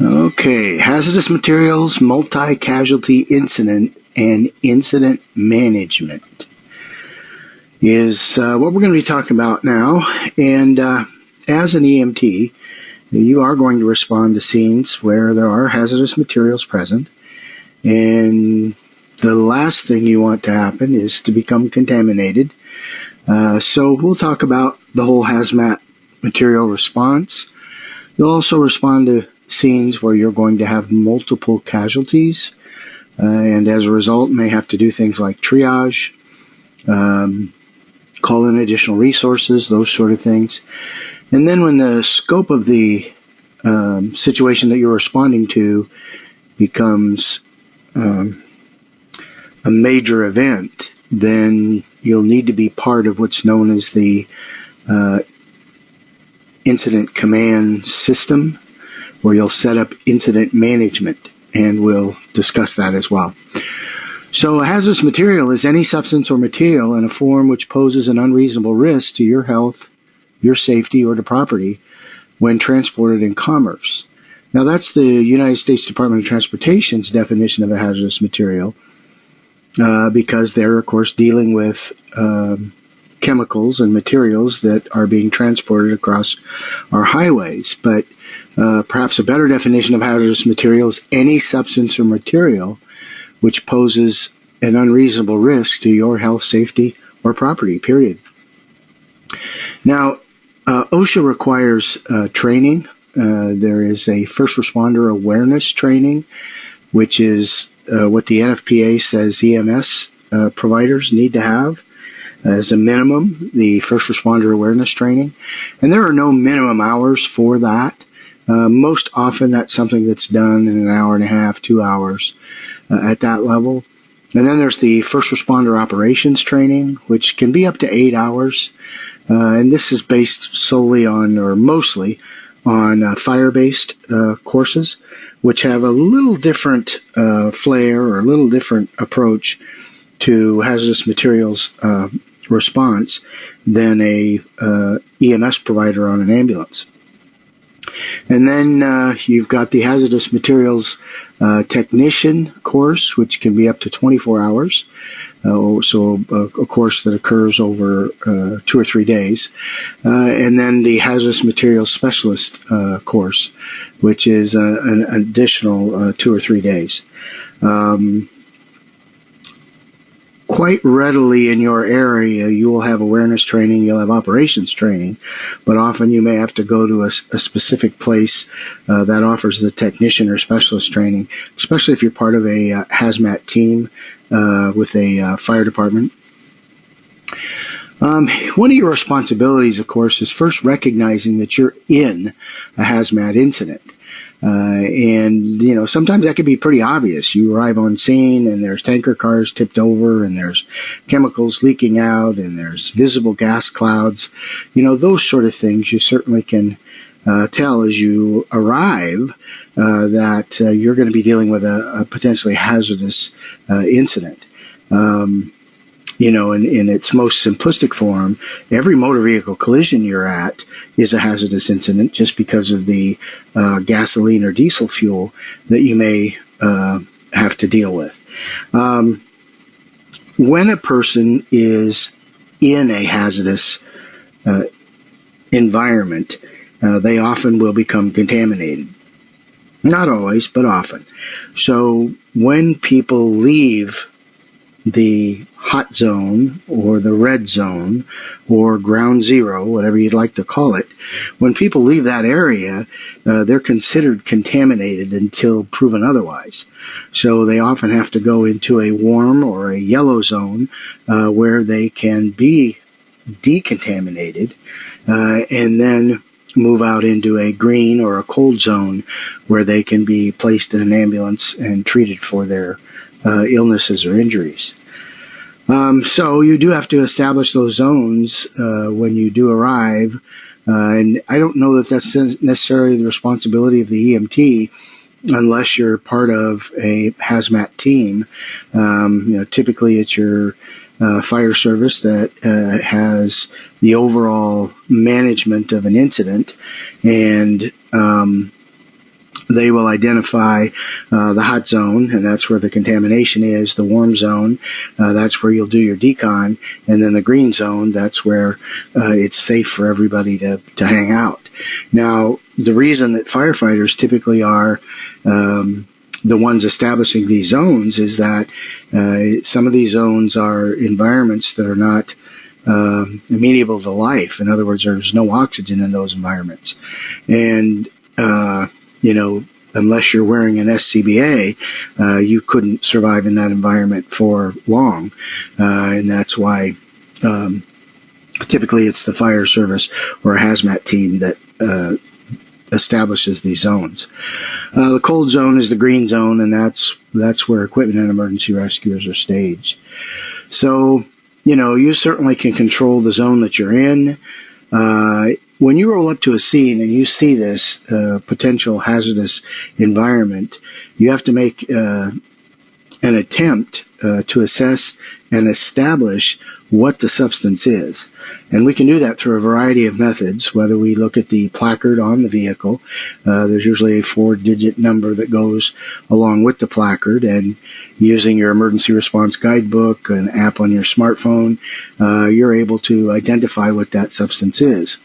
Okay, hazardous materials, multi-casualty incident, and incident management is what we're going to be talking about now. And as an EMT, you are going to respond to scenes where there are hazardous materials present. And the last thing you want to happen is to become contaminated. So we'll talk about the whole hazmat material response. You'll also respond to scenes where you're going to have multiple casualties, and as a result may have to do things like triage, call in additional resources, those sort of things. And then when the scope of the situation that you're responding to becomes a major event, then you'll need to be part of what's known as the incident command system, where you'll set up incident management, and we'll discuss that as well. So a hazardous material is any substance or material in a form which poses an unreasonable risk to your health, your safety, or to property when transported in commerce. Now that's the United States Department of Transportation's definition of a hazardous material, because they're, of course, dealing with chemicals and materials that are being transported across our highways. But perhaps a better definition of hazardous material is any substance or material which poses an unreasonable risk to your health, safety, or property, period. Now, OSHA requires training. There is a first responder awareness training, which is what the NFPA says EMS providers need to have as a minimum, the first responder awareness training. And there are no minimum hours for that. Most often that's something that's done in an hour and a half, 2 hours at that level. And then there's the first responder operations training, which can be up to 8 hours. And this is based solely on, or mostly on, fire-based courses, which have a little different flair or a little different approach to hazardous materials response than a EMS provider on an ambulance. And then you've got the hazardous materials technician course, which can be up to 24 hours. So a course that occurs over 2 or 3 days. And then the hazardous materials specialist course, which is an additional 2 or 3 days. Quite readily in your area, you will have awareness training, you'll have operations training, but often you may have to go to a specific place that offers the technician or specialist training, especially if you're part of a hazmat team with a fire department. One of your responsibilities, of course, is first recognizing that you're in a hazmat incident. And sometimes that can be pretty obvious. You arrive on scene and there's tanker cars tipped over and there's chemicals leaking out and there's visible gas clouds. Those sort of things you certainly can tell as you arrive that you're going to be dealing with a potentially hazardous incident. In its most simplistic form, every motor vehicle collision you're at is a hazardous incident just because of the gasoline or diesel fuel that you may have to deal with. When a person is in a hazardous environment, they often will become contaminated. Not always, but often. So when people leave the hot zone or the red zone or ground zero, whatever you'd like to call it, when people leave that area, they're considered contaminated until proven otherwise. So they often have to go into a warm or a yellow zone where they can be decontaminated and then move out into a green or a cold zone where they can be placed in an ambulance and treated for their illnesses or injuries. So you do have to establish those zones when you do arrive, and I don't know that that's necessarily the responsibility of the EMT unless you're part of a hazmat team. Typically it's your fire service that has the overall management of an incident, and They will identify the hot zone, and that's where the contamination is. The warm zone, that's where you'll do your decon. And then the green zone, that's where it's safe for everybody to hang out. Now, the reason that firefighters typically are the ones establishing these zones is that some of these zones are environments that are not amenable to life. In other words, there's no oxygen in those environments. And unless you're wearing an SCBA, you couldn't survive in that environment for long. And that's why typically it's the fire service or a hazmat team that establishes these zones. The cold zone is the green zone, and that's where equipment and emergency rescuers are staged. So, you certainly can control the zone that you're in. When you roll up to a scene and you see this potential hazardous environment, you have to make an attempt to assess and establish what the substance is. And we can do that through a variety of methods, whether we look at the placard on the vehicle. There's usually a 4-digit number that goes along with the placard, and using your emergency response guidebook, an app on your smartphone, you're able to identify what that substance is.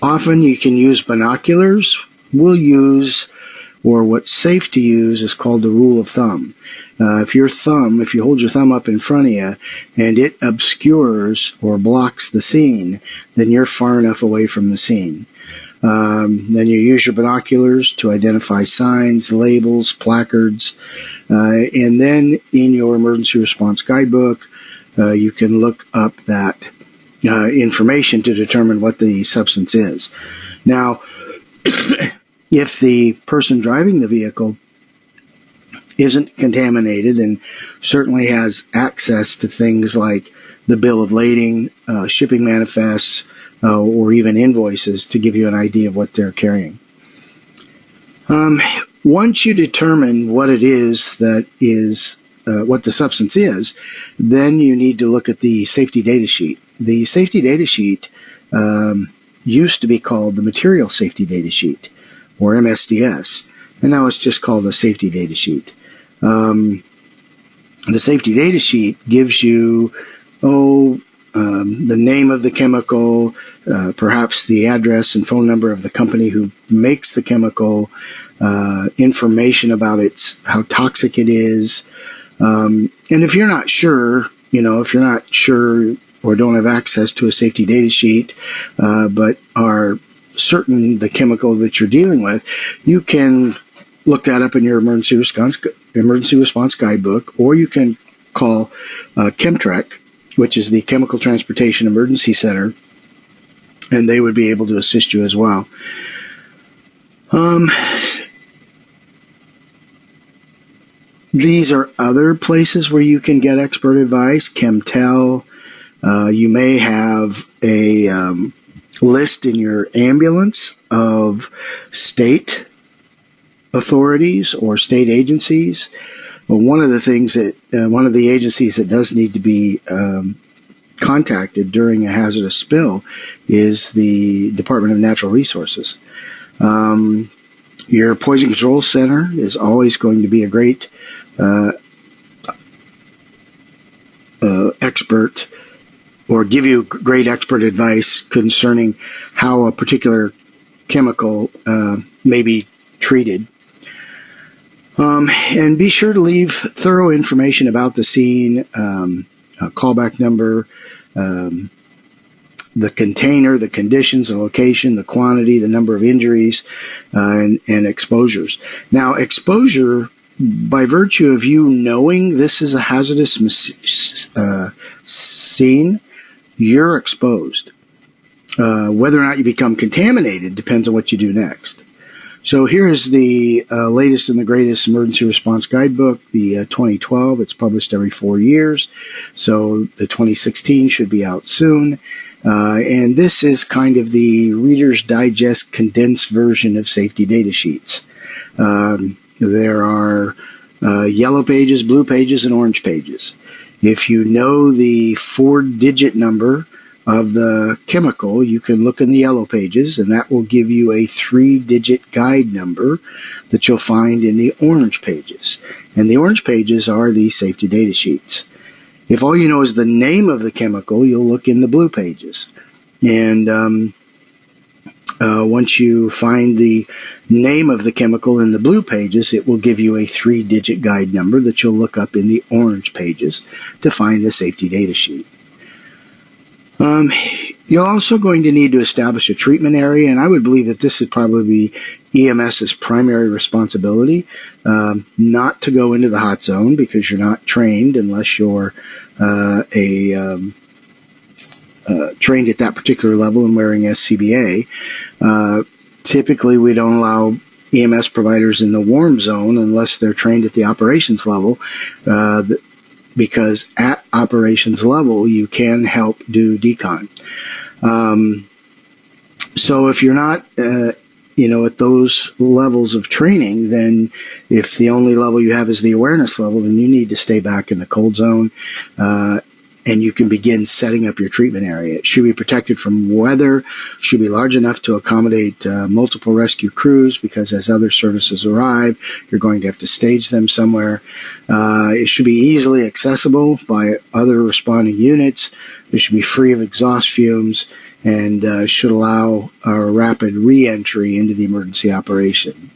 Often you can use binoculars. We'll use, or what's safe to use is called the rule of thumb. If you hold your thumb up in front of you and it obscures or blocks the scene, then you're far enough away from the scene. Then you use your binoculars to identify signs, labels, placards, and then in your emergency response guidebook, you can look up that information to determine what the substance is. Now, if the person driving the vehicle isn't contaminated and certainly has access to things like the bill of lading, shipping manifests, or even invoices to give you an idea of what they're carrying. Once you determine what it is that is what the substance is, then you need to look at the safety data sheet. The safety data sheet used to be called the Material Safety Data Sheet, or MSDS, and now it's just called the Safety Data Sheet. The Safety Data Sheet gives you, the name of the chemical, perhaps the address and phone number of the company who makes the chemical, information about how toxic it is. And if you're not sure, or don't have access to a safety data sheet, but are certain the chemical that you're dealing with, you can look that up in your emergency response guidebook, or you can call Chemtrec, which is the Chemical Transportation Emergency Center, and they would be able to assist you as well. These are other places where you can get expert advice. Chemtel. You may have a list in your ambulance of state authorities or state agencies. Well, one of the agencies that does need to be contacted during a hazardous spill is the Department of Natural Resources. Your Poison Control Center is always going to be a great expert, or give you great expert advice concerning how a particular chemical may be treated. And be sure to leave thorough information about the scene, a callback number, the container, the conditions, the location, the quantity, the number of injuries, and exposures. Now, exposure, by virtue of you knowing this is a hazardous scene, you're exposed. Whether or not you become contaminated depends on what you do next. So here is the latest and the greatest emergency response guidebook, the 2012. It's published every 4 years. So the 2016 should be out soon. And this is kind of the Reader's Digest condensed version of safety data sheets. There are yellow pages, blue pages, and orange pages. If you know the 4-digit number of the chemical, you can look in the yellow pages, and that will give you a 3-digit guide number that you'll find in the orange pages. And the orange pages are the safety data sheets. If all you know is the name of the chemical, you'll look in the blue pages. And once you find the name of the chemical in the blue pages, it will give you a 3-digit guide number that you'll look up in the orange pages to find the safety data sheet. You're also going to need to establish a treatment area, and I would believe that this would probably be EMS's primary responsibility, not to go into the hot zone because you're not trained unless you're trained at that particular level and wearing SCBA. Typically, we don't allow EMS providers in the warm zone unless they're trained at the operations level, because at operations level, you can help do decon. So if you're not, at those levels of training, then if the only level you have is the awareness level, then you need to stay back in the cold zone, and you can begin setting up your treatment area. It should be protected from weather, should be large enough to accommodate multiple rescue crews, because as other services arrive, you're going to have to stage them somewhere. It should be easily accessible by other responding units. It should be free of exhaust fumes, and should allow a rapid re-entry into the emergency operation.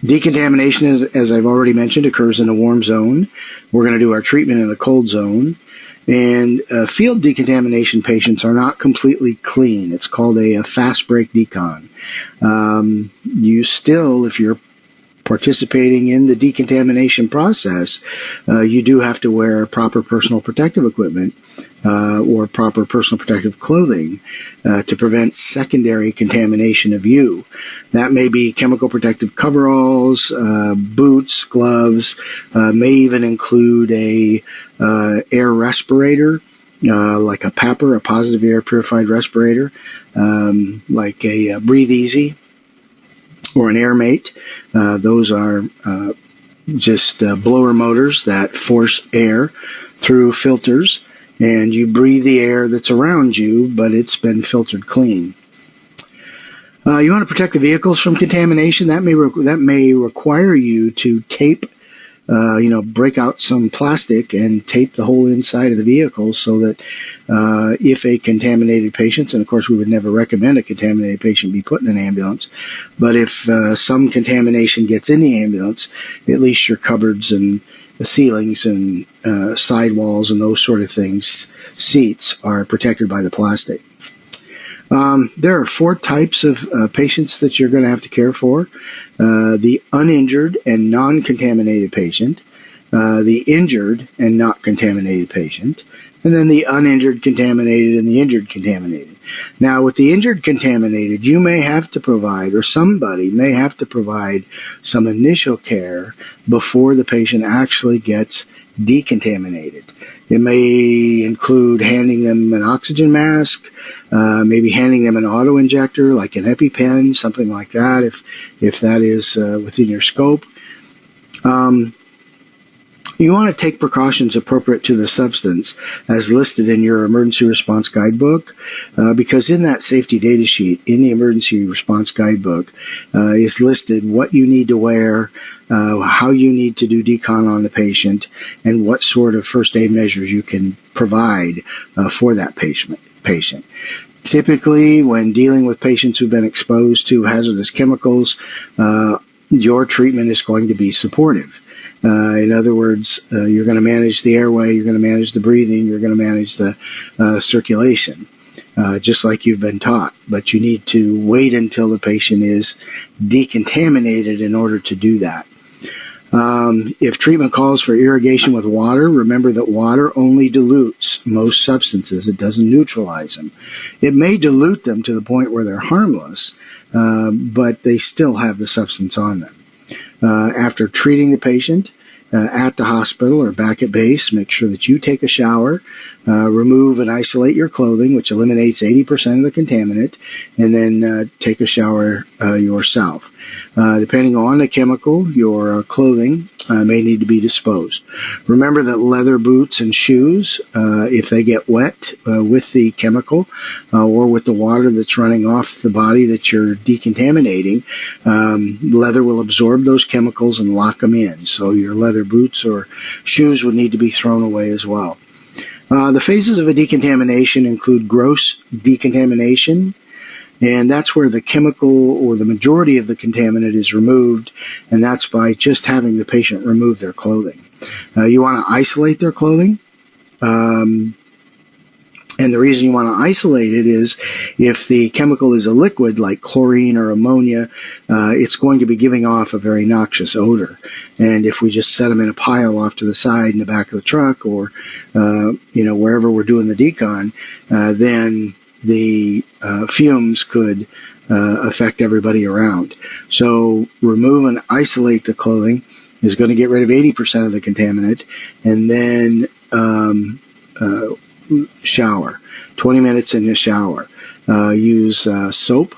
Decontamination, as I've already mentioned, occurs in the warm zone. We're going to do our treatment in the cold zone. And field decontamination patients are not completely clean. It's called a fast break decon. You still, if you're participating in the decontamination process, you do have to wear proper personal protective equipment or proper personal protective clothing to prevent secondary contamination of you. That may be chemical protective coveralls, boots, gloves, may even include a air respirator, like a PAPR, a positive air purified respirator, like a Breathe Easy or an AirMate. Those are just blower motors that force air through filters, and you breathe the air that's around you, but it's been filtered clean. You want to protect the vehicles from contamination. That may require you to tape, break out some plastic and tape the whole inside of the vehicle so that if a contaminated patient, and of course we would never recommend a contaminated patient be put in an ambulance, but if some contamination gets in the ambulance, at least your cupboards and the ceilings and sidewalls and those sort of things, seats, are protected by the plastic. There are 4 types of patients that you're going to have to care for. The uninjured and non-contaminated patient, the injured and not contaminated patient, and then the uninjured contaminated and the injured contaminated. Now, with the injured contaminated, you may have to provide, or somebody may have to provide, some initial care before the patient actually gets decontaminated. It may include handing them an oxygen mask, maybe handing them an auto-injector like an EpiPen, something like that, if that is within your scope. You want to take precautions appropriate to the substance as listed in your emergency response guidebook, because in that safety data sheet, in the emergency response guidebook, is listed what you need to wear, how you need to do decon on the patient, and what sort of first aid measures you can provide for that patient. Typically, when dealing with patients who've been exposed to hazardous chemicals, your treatment is going to be supportive. In other words, you're going to manage the airway, you're going to manage the breathing, you're going to manage the circulation, just like you've been taught. But you need to wait until the patient is decontaminated in order to do that. If treatment calls for irrigation with water, remember that water only dilutes most substances. It doesn't neutralize them. It may dilute them to the point where they're harmless, but they still have the substance on them. After treating the patient at the hospital or back at base, make sure that you take a shower, remove and isolate your clothing, which eliminates 80% of the contaminant, and then take a shower yourself. Depending on the chemical, your clothing may need to be disposed. Remember that leather boots and shoes, if they get wet with the chemical or with the water that's running off the body that you're decontaminating, leather will absorb those chemicals and lock them in. So your leather boots or shoes would need to be thrown away as well. The phases of a decontamination include gross decontamination, and that's where the chemical or the majority of the contaminant is removed, and that's by just having the patient remove their clothing. You want to isolate their clothing, and the reason you want to isolate it is if the chemical is a liquid like chlorine or ammonia, it's going to be giving off a very noxious odor. And if we just set them in a pile off to the side in the back of the truck or wherever we're doing the decon, then the fumes could affect everybody around. So remove and isolate the clothing is going to get rid of 80% of the contaminant, and then shower. 20 minutes in the shower. Use soap.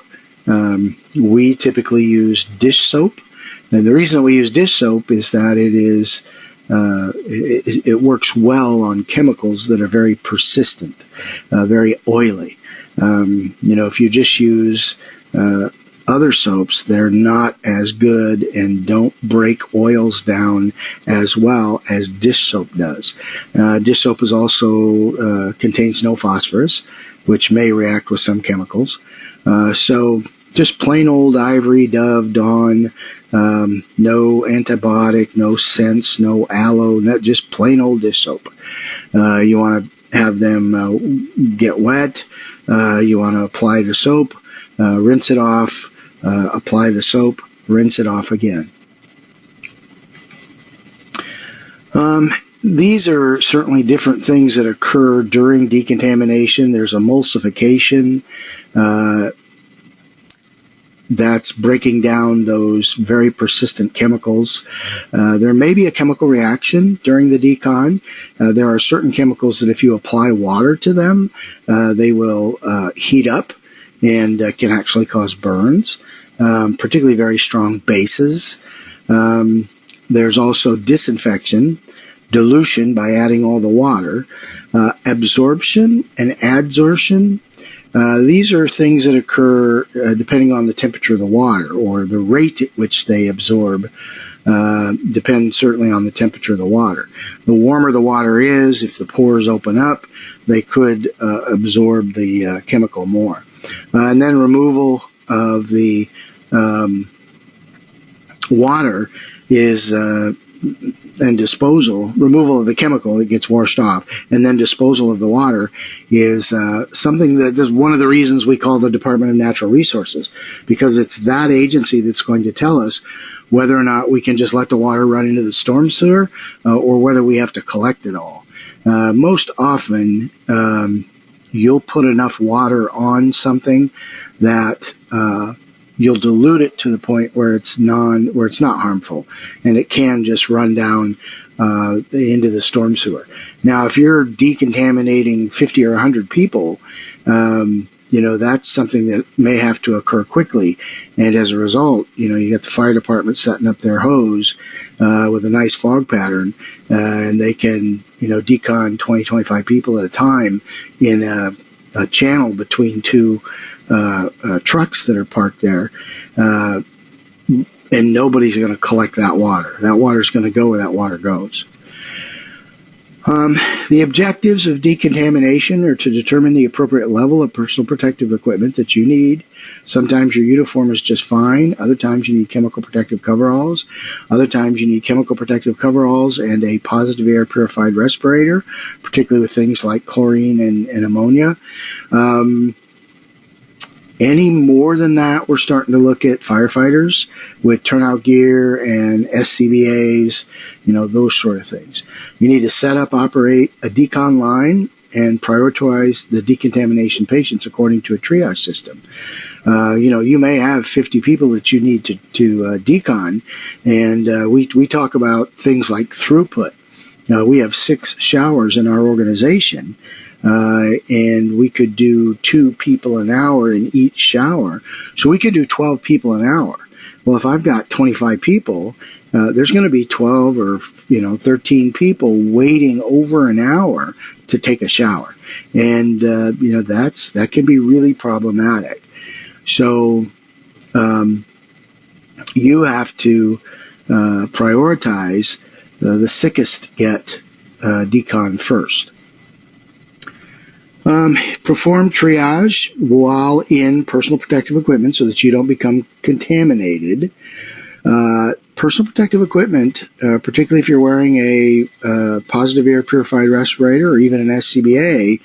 We typically use dish soap, and the reason we use dish soap is that it works well on chemicals that are very persistent, very oily. If you just use other soaps, they're not as good and don't break oils down as well as dish soap does. Dish soap is also contains no phosphorus, which may react with some chemicals. So just plain old Ivory, Dove, Dawn, no antibiotic, no scents, no aloe, just plain old dish soap. You want to have them get wet. You want to apply the soap, rinse it off, apply the soap, rinse it off again. These are certainly different things that occur during decontamination. There's emulsification. That's breaking down those very persistent chemicals. There may be a chemical reaction during the decon. There are certain chemicals that if you apply water to them, they will heat up and can actually cause burns, particularly very strong bases. There's also disinfection, dilution by adding all the water, absorption and adsorption. These are things that occur depending on the temperature of the water, or the rate at which they absorb depends certainly on the temperature of the water. The warmer the water is, if the pores open up, they could absorb the chemical more. And then removal of the water is and removal of the chemical that gets washed off, and then disposal of the water is something that is one of the reasons we call the Department of Natural Resources, because it's that agency that's going to tell us whether or not we can just let the water run into the storm sewer or whether we have to collect it all. Most often, you'll put enough water on something that you'll dilute it to the point where it's not harmful, and it can just run down into the storm sewer. Now, if you're decontaminating 50 or 100 people, that's something that may have to occur quickly, and as a result, you get the fire department setting up their hose with a nice fog pattern, and they can decon 20, 25 people at a time in a channel between two trucks that are parked there, and nobody's going to collect that water. That water's going to go where that water goes. The objectives of decontamination are to determine the appropriate level of personal protective equipment that you need. Sometimes your uniform is just fine. Other times you need chemical protective coveralls. Other times you need chemical protective coveralls and a positive air purified respirator, particularly with things like chlorine and ammonia. Any more than that, we're starting to look at firefighters with turnout gear and SCBAs, those sort of things. You need to set up, operate a decon line and prioritize the decontamination patients according to a triage system. You may have 50 people that you need to decon, and we talk about things like throughput. We have 6 showers in our organization, and we could do 2 people an hour in each shower. So we could do 12 people an hour. Well, if I've got 25 people, there's going to be 12 or 13 people waiting over an hour to take a shower, and that can be really problematic. So you have to prioritize the sickest get decon first. Perform triage while in personal protective equipment so that you don't become contaminated. Personal protective equipment, particularly if you're wearing a positive air purified respirator or even an SCBA,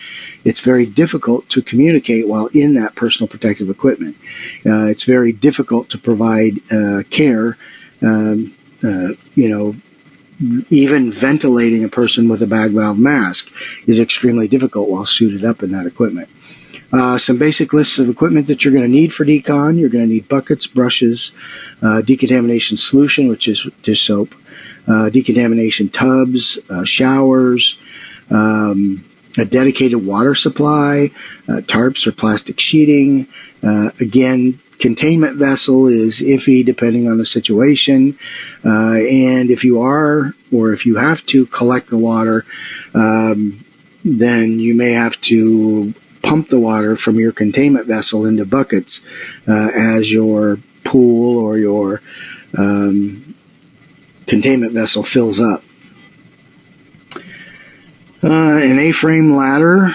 it's very difficult to communicate while in that personal protective equipment. It's very difficult to provide care, even ventilating a person with a bag valve mask is extremely difficult while suited up in that equipment. Some basic lists of equipment that you're going to need for decon. You're going to need buckets, brushes, decontamination solution, which is dish soap, decontamination tubs, showers, a dedicated water supply, tarps or plastic sheeting. Again, containment vessel is iffy depending on the situation, and if you are or if you have to collect the water, then you may have to pump the water from your containment vessel into buckets as your pool or your containment vessel fills up. An A-frame ladder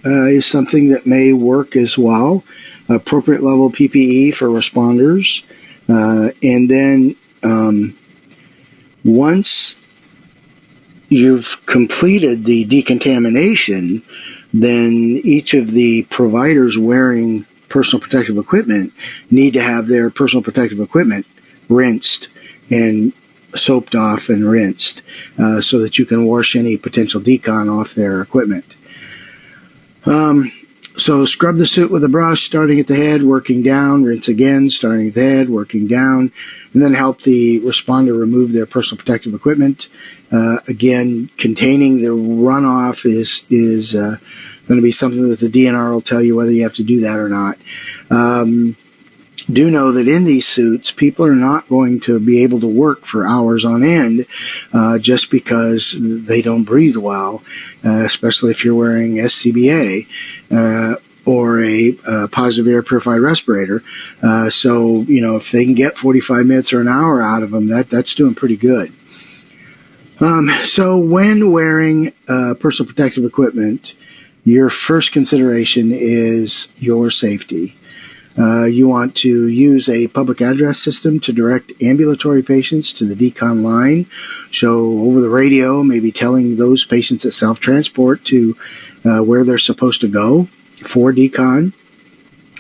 is something that may work as well. Appropriate level PPE for responders. And then once you've completed the decontamination, then each of the providers wearing personal protective equipment need to have their personal protective equipment rinsed and soaped off and rinsed so that you can wash any potential decon off their equipment. So scrub the suit with a brush, starting at the head, working down, rinse again, starting at the head, working down, and then help the responder remove their personal protective equipment. Again, containing the runoff is going to be something that the DNR will tell you whether you have to do that or not. Do know that in these suits, people are not going to be able to work for hours on end just because they don't breathe well, especially if you're wearing SCBA or a positive air purified respirator. So, if they can get 45 minutes or an hour out of them, that's doing pretty good. So when wearing personal protective equipment, your first consideration is your safety. You want to use a public address system to direct ambulatory patients to the decon line. So over the radio, maybe telling those patients at self-transport to where they're supposed to go for decon.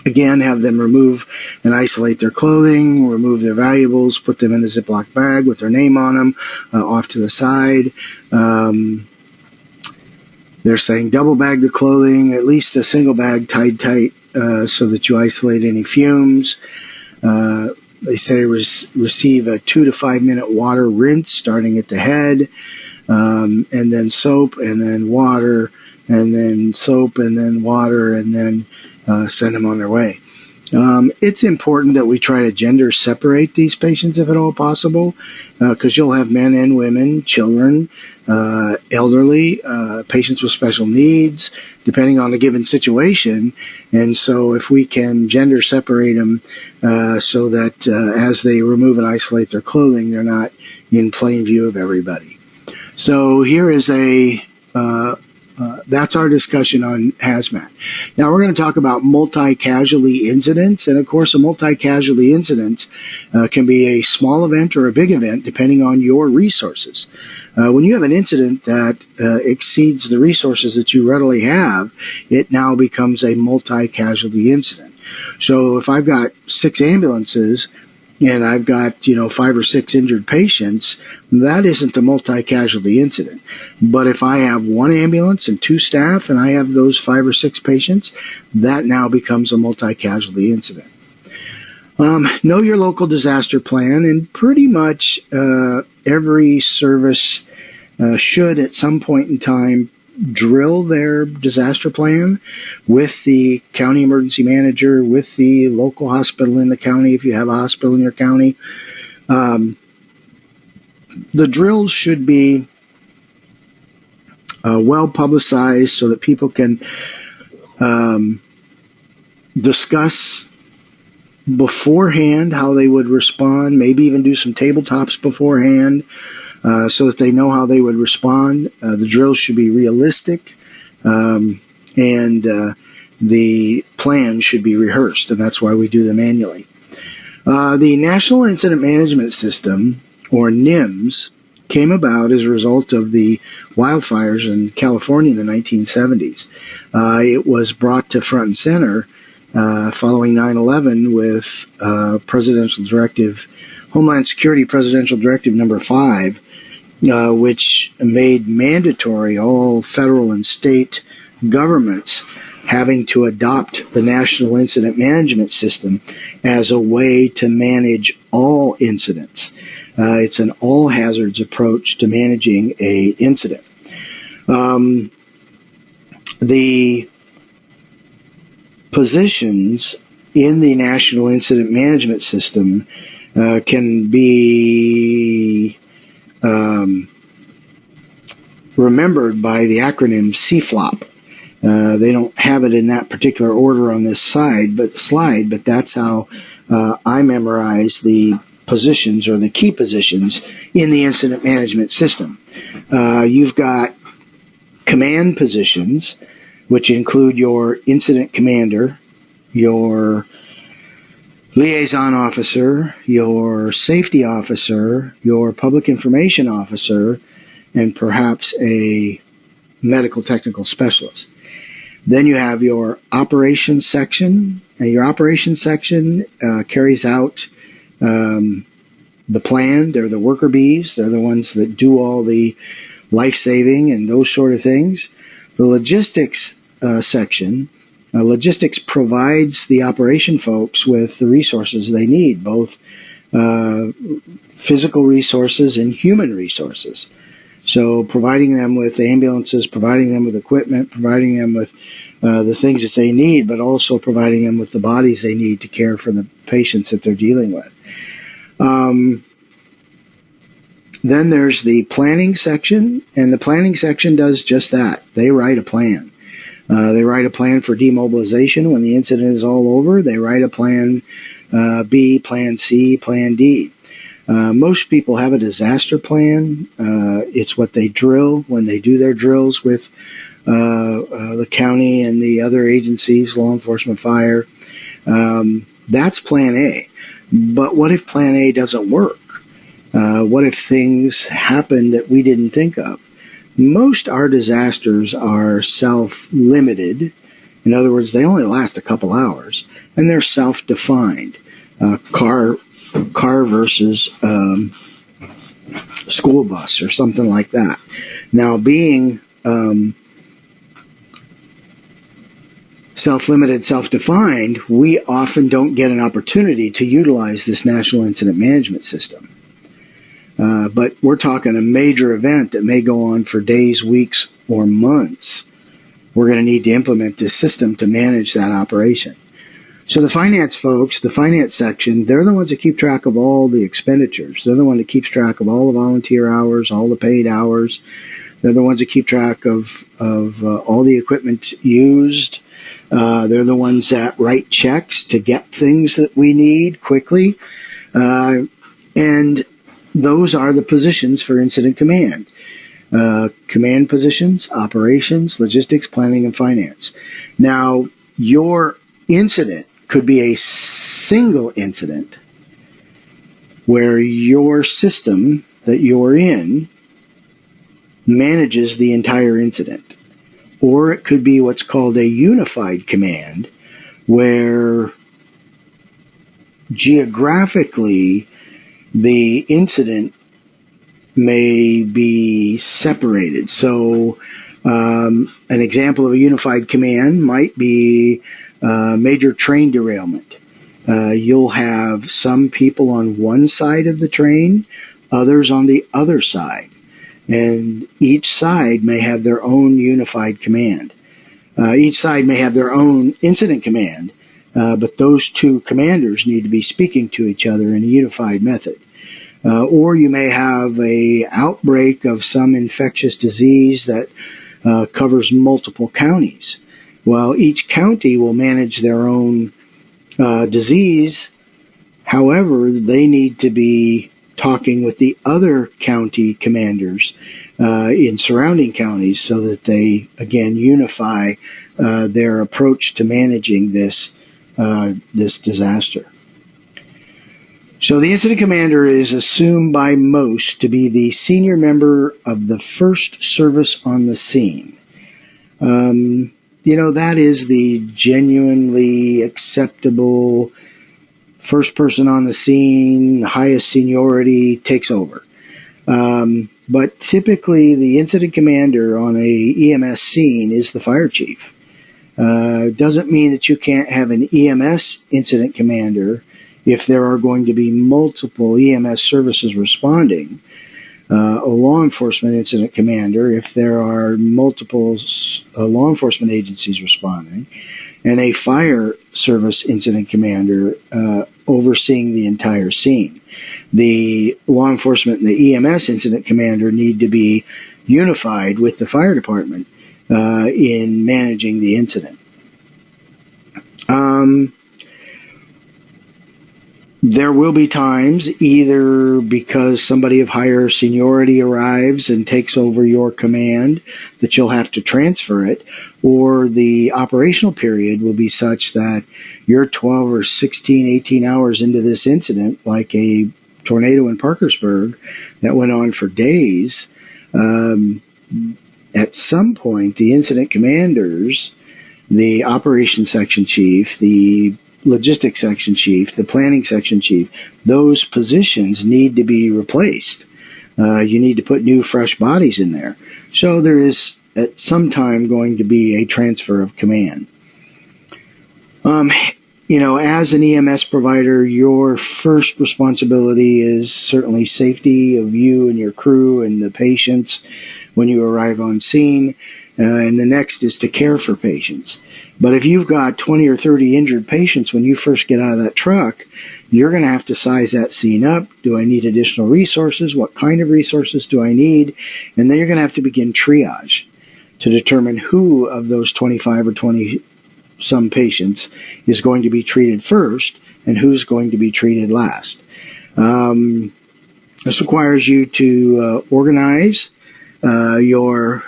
Again, have them remove and isolate their clothing, remove their valuables, put them in a Ziploc bag with their name on them, off to the side. They're saying double bag the clothing, at least a single bag tied tight so that you isolate any fumes. They say receive a 2 to 5 minute water rinse starting at the head, and then soap, and then water, and then soap, and then water, and then send them on their way. It's important that we try to gender separate these patients if at all possible, because you'll have men and women, children, elderly, patients with special needs, depending on the given situation. And so if we can gender separate them so that as they remove and isolate their clothing, they're not in plain view of everybody. So here is that's our discussion on hazmat. Now we're going to talk about multi-casualty incidents, and of course a multi-casualty incident can be a small event or a big event depending on your resources. When you have an incident that exceeds the resources that you readily have, it now becomes a multi-casualty incident. So if I've got 6 ambulances and I've got 5 or 6 injured patients, that isn't a multi-casualty incident. But if I have 1 ambulance and 2 staff and I have those 5 or 6 patients, that now becomes a multi-casualty incident. Know your local disaster plan, and pretty much every service should at some point in time drill their disaster plan with the county emergency manager, with the local hospital in the county, if you have a hospital in your county. The drills should be well publicized so that people can discuss beforehand how they would respond, maybe even do some tabletops beforehand so that they know how they would respond. The drills should be realistic, and the plan should be rehearsed, and that's why we do them annually. The National Incident Management System, or NIMS, came about as a result of the wildfires in California in the 1970s. It was brought to front and center following 9/11 with Presidential Directive, Homeland Security Presidential Directive number 5, which made mandatory all federal and state governments having to adopt the National Incident Management System as a way to manage all incidents. It's an all hazards approach to managing an incident. The positions in the National Incident Management System can be remembered by the acronym CFLOP. They don't have it in that particular order on this slide, but that's how I memorize the positions, or the key positions, in the incident management system. You've got command positions, which include your incident commander, your liaison officer, your safety officer, your public information officer, and perhaps a medical technical specialist. Then you have your operations section, and your operations section carries out the plan. They're the worker bees. They're the ones that do all the life-saving and those sort of things. The logistics section, logistics provides the operation folks with the resources they need, both physical resources and human resources. So providing them with ambulances, providing them with equipment, providing them with the things that they need, but also providing them with the bodies they need to care for the patients that they're dealing with. Then there's the planning section, and the planning section does just that. They write a plan. They write a plan for demobilization when the incident is all over. They write a plan B, plan C, plan D. Most people have a disaster plan. It's what they drill when they do their drills with the county and the other agencies, law enforcement, fire. That's plan A. But what if plan A doesn't work? What if things happen that we didn't think of? Most our disasters are self-limited. In other words, they only last a couple hours, and they're self-defined. Car versus school bus or something like that. Now, being self-limited, self-defined, we often don't get an opportunity to utilize this National Incident Management System. But we're talking a major event that may go on for days, weeks, or months. We're going to need to implement this system to manage that operation. So the finance folks, the finance section, they're the ones that keep track of all the expenditures. They're the one that keeps track of all the volunteer hours, all the paid hours. They're the ones that keep track of all the equipment used. They're the ones that write checks to get things that we need quickly. And those are the positions for incident command. Command positions, operations, logistics, planning, and finance. Now, your incident could be a single incident where your system that you're in manages the entire incident. Or it could be what's called a unified command, where geographically the incident may be separated. So an example of a unified command might be major train derailment. You'll have some people on one side of the train, others on the other side. and each side may have their own unified command. Each side may have their own incident command, but those two commanders need to be speaking to each other in a unified method. Or you may have a outbreak of some infectious disease that covers multiple counties. Well, each county will manage their own disease. However, they need to be talking with the other county commanders in surrounding counties so that they, again, unify their approach to managing this disaster. So the incident commander is assumed by most to be the senior member of the first service on the scene. That is the genuinely acceptable first person on the scene, highest seniority, takes over. But typically the incident commander on a EMS scene is the fire chief. Doesn't mean that you can't have an EMS incident commander if there are going to be multiple EMS services responding, a law enforcement incident commander if there are multiple law enforcement agencies responding, and a fire service incident commander overseeing the entire scene. The law enforcement and the EMS incident commander need to be unified with the fire department in managing the incident. There will be times, either because somebody of higher seniority arrives and takes over your command, that you'll have to transfer it, or the operational period will be such that you're 12 or 16, 18 hours into this incident, like a tornado in Parkersburg that went on for days. At some point, the incident commanders, the operations section chief, the logistics section chief, the planning section chief, those positions need to be replaced. You need to put new, fresh bodies in there. So there is at some time going to be a transfer of command. As an EMS provider, your first responsibility is certainly safety of you and your crew and the patients when you arrive on scene. And the next is to care for patients. But if you've got 20 or 30 injured patients when you first get out of that truck, you're going to have to size that scene up. Do I need additional resources? What kind of resources do I need? And then you're going to have to begin triage to determine who of those 25 or 20 some patients is going to be treated first and who's going to be treated last. This requires you to organize your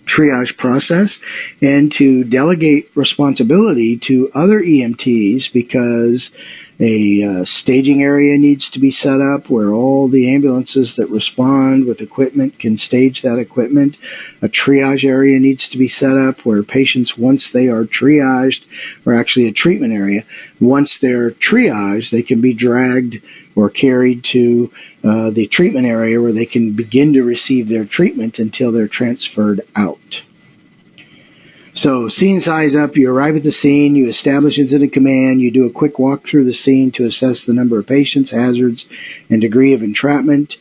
triage process and to delegate responsibility to other EMTs, because a staging area needs to be set up where all the ambulances that respond with equipment can stage that equipment. A triage area needs to be set up where patients, once they are triaged, or actually a treatment area, once they're triaged, they can be dragged or carried to the treatment area where they can begin to receive their treatment until they're transferred out. So scene size up, you arrive at the scene, you establish incident command, you do a quick walk through the scene to assess the number of patients, hazards, and degree of entrapment,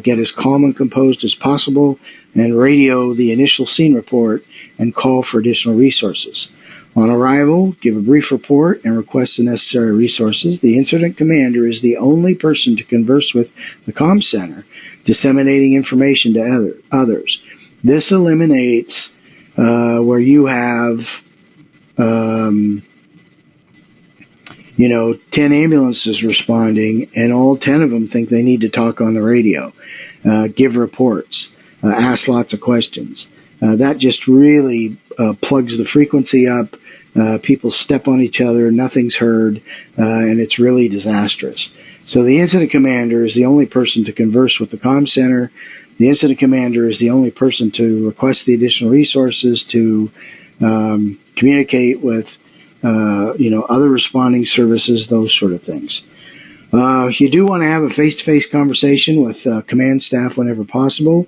get as calm and composed as possible, and radio the initial scene report and call for additional resources. On arrival, give a brief report and request the necessary resources. The incident commander is the only person to converse with the comm center, disseminating information to others. This eliminates where you have 10 ambulances responding, and all 10 of them think they need to talk on the radio, give reports, ask lots of questions. That just really plugs the frequency up. People step on each other, nothing's heard, and it's really disastrous. So the incident commander is the only person to converse with the comm center. The incident commander is the only person to request the additional resources, to communicate with other responding services, those sort of things. You do want to have a face-to-face conversation with command staff whenever possible.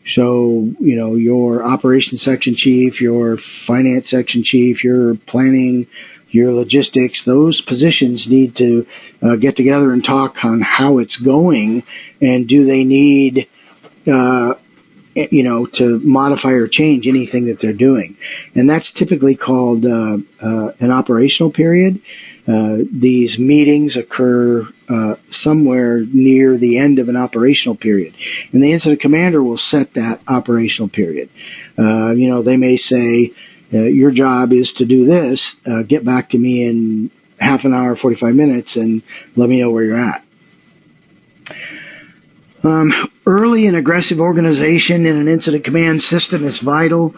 So, your operations section chief, your finance section chief, your planning, your logistics, those positions need to get together and talk on how it's going, and do they need to modify or change anything that they're doing. And that's typically called an operational period. These meetings occur somewhere near the end of an operational period. And the incident commander will set that operational period. They may say, your job is to do this. Get back to me in half an hour, 45 minutes, and let me know where you're at. Early and aggressive organization in an incident command system is vital.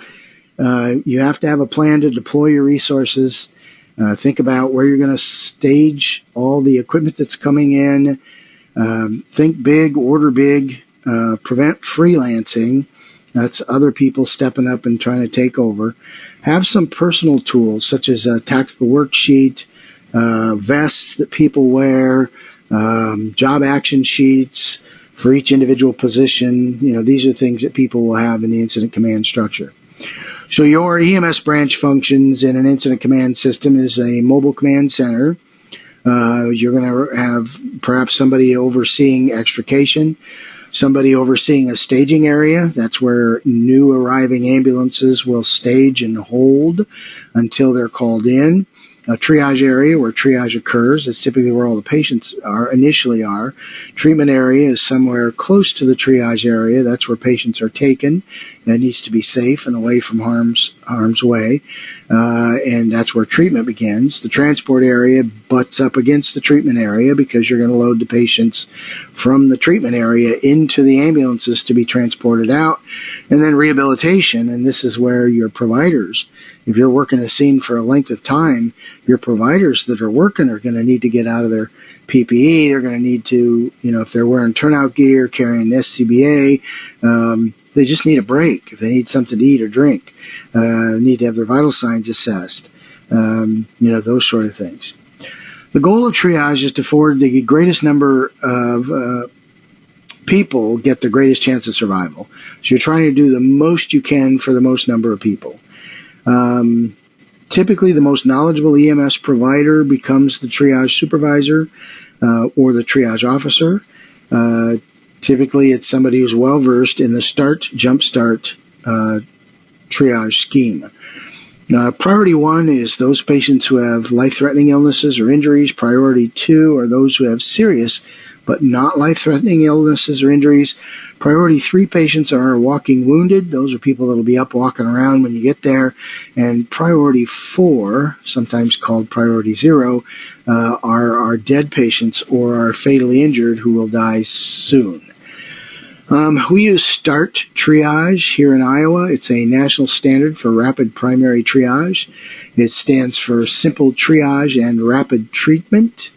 You have to have a plan to deploy your resources. Think about where you're going to stage all the equipment that's coming in. Think big, order big, prevent freelancing. That's other people stepping up and trying to take over. Have some personal tools such as a tactical worksheet, vests that people wear, job action sheets for each individual position. These are things that people will have in the incident command structure. So your EMS branch functions in an incident command system is a mobile command center. You're going to have perhaps somebody overseeing extrication, somebody overseeing a staging area. That's where new arriving ambulances will stage and hold until they're called in. A triage area where triage occurs. It's typically where all the patients initially are. Treatment area is somewhere close to the triage area. That's where patients are taken. It needs to be safe and away from harm's way. And that's where treatment begins. The transport area butts up against the treatment area because you're going to load the patients from the treatment area into the ambulances to be transported out. And then rehabilitation, and this is where your providers, if you're working a scene for a length of time, your providers that are working are going to need to get out of their PPE. They're going to need to, if they're wearing turnout gear, carrying SCBA, they just need a break. If they need something to eat or drink, need to have their vital signs assessed, those sort of things. The goal of triage is to afford the greatest number of people get the greatest chance of survival. So you're trying to do the most you can for the most number of people. Typically, the most knowledgeable EMS provider becomes the triage supervisor or the triage officer. Typically, it's somebody who's well-versed in the jump start triage scheme. Priority 1 is those patients who have life-threatening illnesses or injuries. Priority 2 are those who have serious but not life-threatening illnesses or injuries. Priority 3 patients are walking wounded. Those are people that will be up walking around when you get there. And priority 4, sometimes called priority 0, are dead patients or are fatally injured who will die soon. We use START triage here in Iowa. It's a national standard for rapid primary triage. It stands for simple triage and rapid treatment.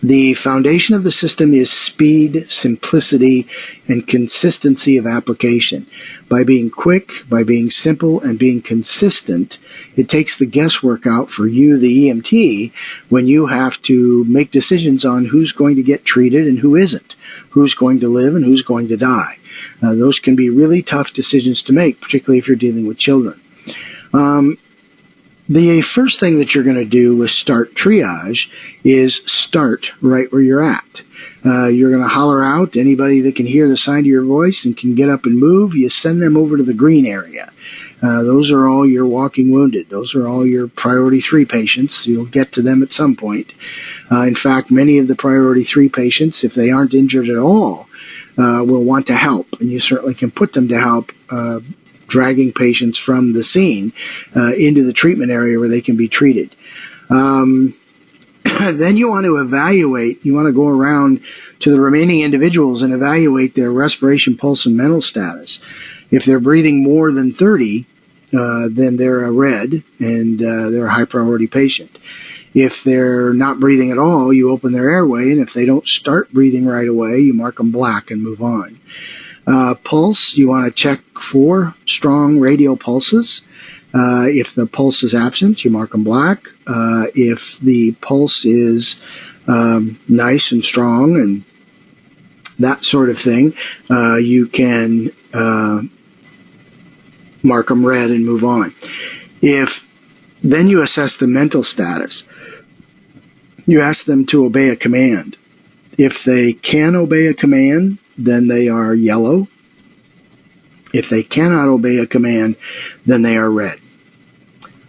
The foundation of the system is speed, simplicity, and consistency of application. By being quick, by being simple, and being consistent, it takes the guesswork out for you, the EMT, when you have to make decisions on who's going to get treated and who isn't, who's going to live and who's going to die. Those can be really tough decisions to make, particularly if you're dealing with children. The first thing that you're going to do with START triage is start right where you're at. You're going to holler out. Anybody that can hear the sound of your voice and can get up and move, you send them over to the green area. Those are all your walking wounded. Those are all your priority 3 patients. You'll get to them at some point. In fact, many of the priority 3 patients, if they aren't injured at all, will want to help, and you certainly can put them to help dragging patients from the scene into the treatment area where they can be treated. Then you want to evaluate, you want to go around to the remaining individuals and evaluate their respiration, pulse, and mental status. If they're breathing more than 30, then they're a red and they're a high priority patient. If they're not breathing at all, you open their airway, and if they don't start breathing right away, you mark them black and move on. Pulse, you want to check for strong radial pulses. If the pulse is absent, you mark them black. If the pulse is nice and strong and that sort of thing, you can mark them red and move on. Then you assess the mental status. You ask them to obey a command. If they can obey a command, then they are yellow. If they cannot obey a command, then they are red.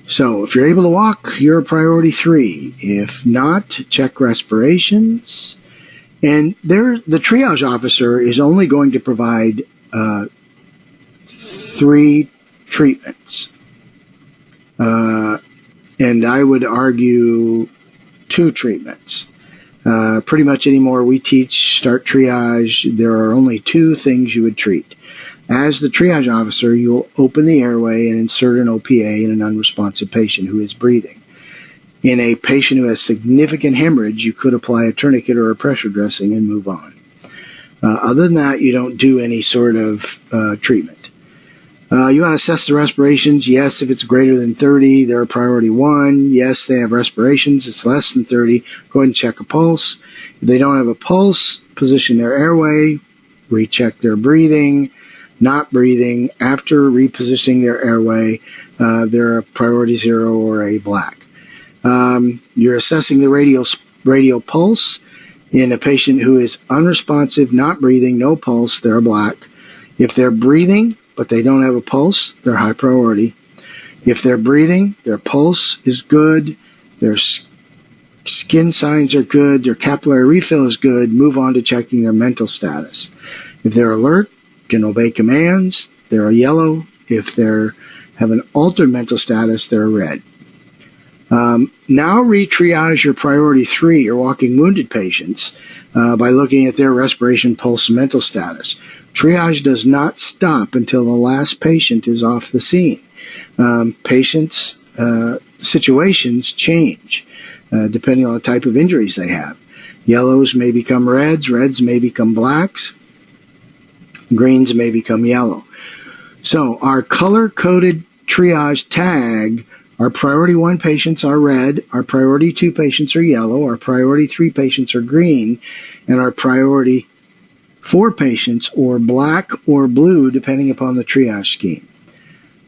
So if you're able to walk, you're a priority 3. If not, check respirations. And the triage officer is only going to provide 3 treatments. And I would argue 2 treatments. Pretty much anymore we teach start triage, there are only 2 things you would treat. As the triage officer, you'll open the airway and insert an OPA in an unresponsive patient who is breathing. In a patient who has significant hemorrhage, you could apply a tourniquet or a pressure dressing and move on. Other than that, you don't do any sort of treatment. You want to assess the respirations. Yes, if it's greater than 30, they're a priority 1. Yes, they have respirations. It's less than 30. Go ahead and check a pulse. If they don't have a pulse, position their airway, recheck their breathing. Not breathing, after repositioning their airway, they're a priority 0 or a black. You're assessing the radial pulse. In a patient who is unresponsive, not breathing, no pulse, they're a black. If they're breathing, but they don't have a pulse, they're high priority. If they're breathing, their pulse is good, their skin signs are good, their capillary refill is good, move on to checking their mental status. If they're alert, can obey commands, they're a yellow. If they have an altered mental status, they're a red. Now re-triage your priority 3, your walking wounded patients, by looking at their respiration, pulse, and mental status. Triage does not stop until the last patient is off the scene. Patients' situations change depending on the type of injuries they have. Yellows may become reds, reds may become blacks, greens may become yellow. So our color-coded triage tag, our priority 1 patients are red, our priority 2 patients are yellow, our priority 3 patients are green, and our priority 4 patients or black or blue, depending upon the triage scheme.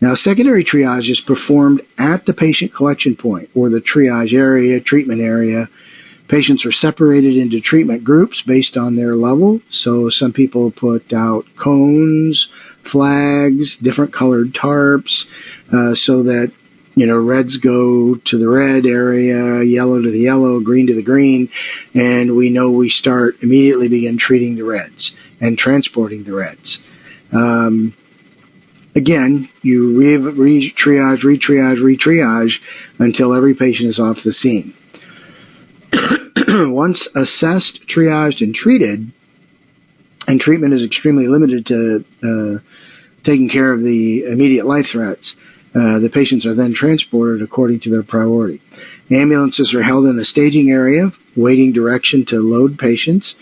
Now, secondary triage is performed at the patient collection point, or the triage area, treatment area. Patients are separated into treatment groups based on their level. So some people put out cones, flags, different colored tarps, so that, reds go to the red area, yellow to the yellow, green to the green, and we know we immediately begin treating the reds and transporting the reds. Again, you re-triage until every patient is off the scene. Once assessed, triaged, and treated, and treatment is extremely limited to taking care of the immediate life threats, the patients are then transported according to their priority. Ambulances are held in a staging area, waiting direction to load patients.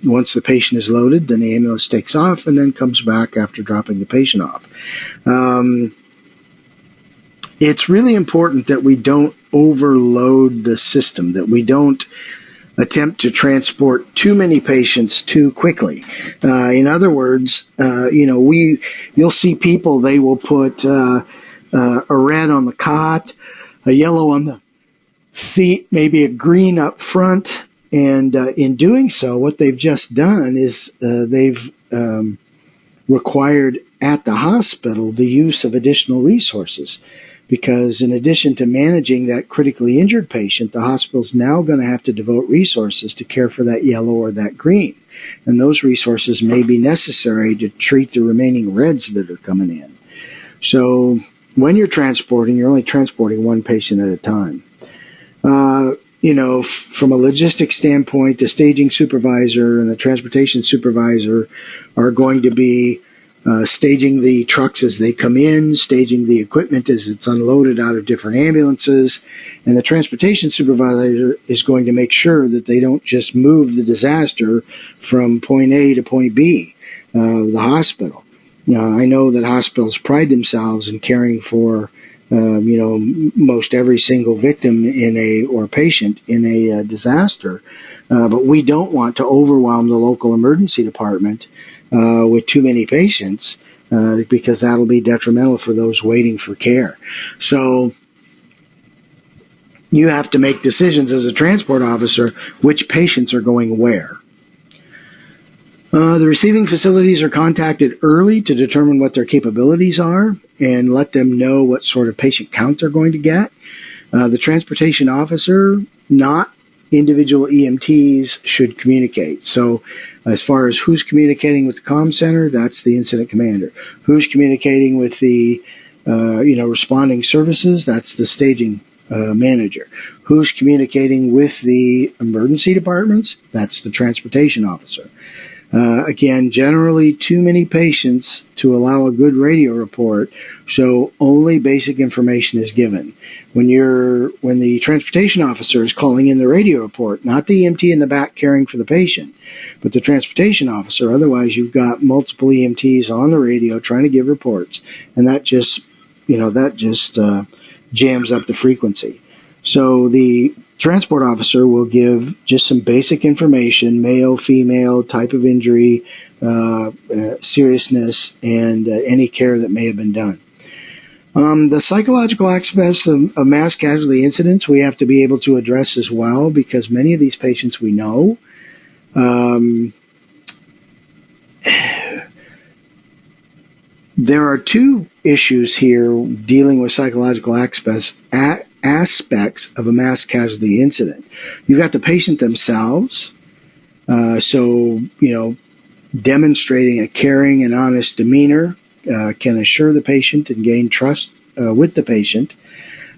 Once the patient is loaded, then the ambulance takes off and then comes back after dropping the patient off. It's really important that we don't overload the system, that we don't attempt to transport too many patients too quickly. In other words, you'll see people, they will put a red on the cot, a yellow on the seat, maybe a green up front, and in doing so, what they've just done is they've required at the hospital the use of additional resources. Because in addition to managing that critically injured patient, the hospital's now going to have to devote resources to care for that yellow or that green. And those resources may be necessary to treat the remaining reds that are coming in. So when you're transporting, you're only transporting 1 patient at a time. From a logistics standpoint, the staging supervisor and the transportation supervisor are going to be staging the trucks as they come in, staging the equipment as it's unloaded out of different ambulances, and the transportation supervisor is going to make sure that they don't just move the disaster from point A to point B, the hospital. I know that hospitals pride themselves in caring for most every single victim or patient in a disaster, but we don't want to overwhelm the local emergency department with too many patients, because that'll be detrimental for those waiting for care. So you have to make decisions as a transport officer which patients are going where. The receiving facilities are contacted early to determine what their capabilities are and let them know what sort of patient count they're going to get. The transportation officer, not individual EMTs, should communicate. So as far as who's communicating with the comm center, that's the incident commander. Who's communicating with the responding services, that's the staging manager. Who's communicating with the emergency departments, that's the transportation officer. Again, generally too many patients to allow a good radio report, so only basic information is given. When the transportation officer is calling in the radio report, not the EMT in the back caring for the patient, but the transportation officer, otherwise you've got multiple EMTs on the radio trying to give reports, and that just jams up the frequency. So the transport officer will give just some basic information: male, female, type of injury, seriousness, and any care that may have been done. The psychological aspects of mass casualty incidents we have to be able to address as well, because many of these patients we know. There are two issues here dealing with psychological aspects of a mass casualty incident. You've got the patient themselves, demonstrating a caring and honest demeanor can assure the patient and gain trust with the patient,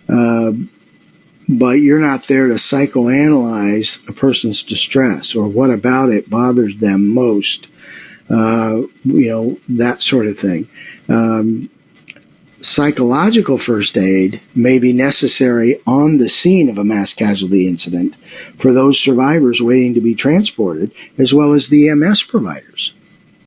but you're not there to psychoanalyze a person's distress or what about it bothers them most, that sort of thing. Psychological first aid may be necessary on the scene of a mass casualty incident for those survivors waiting to be transported, as well as the EMS providers.